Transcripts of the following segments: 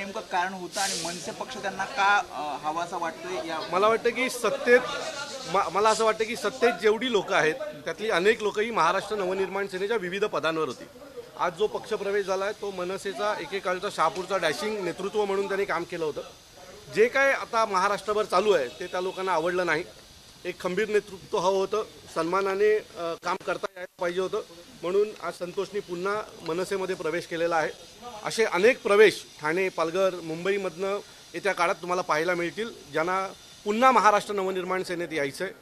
नेमकं कारण होतं आणि मनसे पक्ष त्यांना का हवासा वाटतोय? मला वाटतं की मला असं वाटतं की सत्तेत जेवढी लोक आहेत त्यातली अनेक लोक ही महाराष्ट्र नवनिर्माण सेनेच्या विविध पदांवर होती. आज जो पक्षप्रवेश झाला आहे तो मनसेचा एकेकाळचा शहापूरचा डॅशिंग नेतृत्व म्हणून त्यांनी काम केलं होतं. जे काय आता महाराष्ट्रभर चालू आहे ते त्या लोकांना आवडलं नाही. एक खंबीर नेतृत्व हवं होतं, सन्मानाने काम करता यायला पाहिजे होतं, म्हणून आज संतोषनी पुन्हा मनसेमध्ये प्रवेश केलेला आहे. असे अनेक प्रवेश ठाणे, पालघर, मुंबईमधनं येत्या काळात तुम्हाला पाहायला मिळतील ज्यांना पुन्हा महाराष्ट्र नवनिर्माण सेनेत यायचं आहे.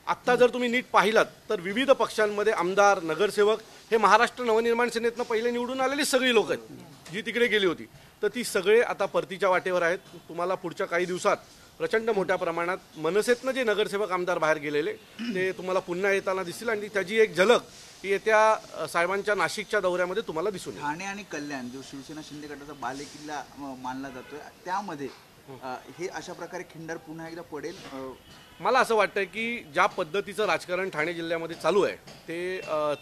आत्ता जर तुम्ही नीट पाहिलात तर विविध पक्षांमध्ये आमदार, नगरसेवक हे महाराष्ट्र नवनिर्माण सेनेतनं पहिले निवडून आलेली सगळी लोक आहेत जी तिकडे गेली होती. तर ती सगळे आता परतीच्या वाटेवर आहेत. तुम्हाला पुढच्या काही दिवसात प्रचंड मोठ्या प्रमाणात मनसेतनं जे नगरसेवक आमदार बाहेर गेलेले ते तुम्हाला पुन्हा येताना दिसतील आणि त्याची एक झलक ही येत्या साहेबांच्या नाशिकच्या दौऱ्यामध्ये तुम्हाला दिसून येईल. ठाणे आणि कल्याण जो शिवसेना शिंदे गटाचा बालेकिल्ला मानला जातोय त्यामध्ये हे अशा प्रकारे खिंडार पुन्हा एकदा पडेल. मला असं वाटतं की ज्या पद्धतीचं राजकारण ठाणे जिल्ह्यामध्ये चालू आहे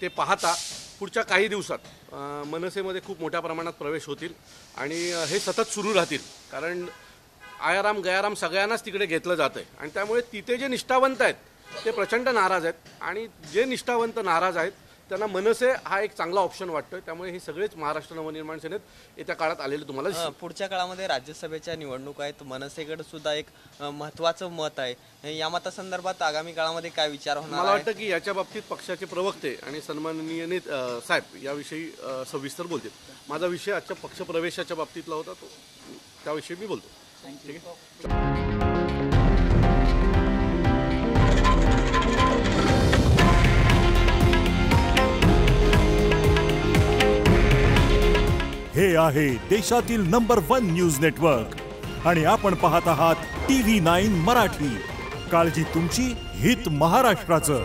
ते पाहता पुढच्या काही दिवसात मनसेमध्ये खूप मोठ्या प्रमाणात प्रवेश होतील आणि हे सतत सुरू राहतील. कारण आयाराम गयाराम सगळ्यांनाच तिकडे घेतलं जातं आहे आणि त्यामुळे तिथे जे निष्ठावंत आहेत ते प्रचंड नाराज आहेत आणि जे निष्ठावंत नाराज आहेत त्यांना मनसे हा एक चांगला ऑप्शन वाटतोय. त्यामुळे हे सगळेच महाराष्ट्र नवनिर्माण सेनेत येत्या काळात आलेले तुम्हाला दिसतील. पुढच्या काळामध्ये राज्यसभेच्या निवडणूक आहेत, मनसेकडे सुद्धा एक महत्त्वाचं मत आहे. या मतासंदर्भात आगामी काळामध्ये काय विचार होणार? मला वाटतं की याच्या बाबतीत पक्षाचे प्रवक्ते आणि सन्माननीय साहेब याविषयी सविस्तर बोलतील. माझा विषय आजच्या पक्षप्रवेशाच्या बाबतीतला होता तो त्याविषयी मी बोलतो. ठीक आहे. हे आहे देशातील नंबर 1 न्यूज नेटवर्क आणि आपण पाहत आहात TV9 मराठी. काळजी तुमची, हित महाराष्ट्राचं.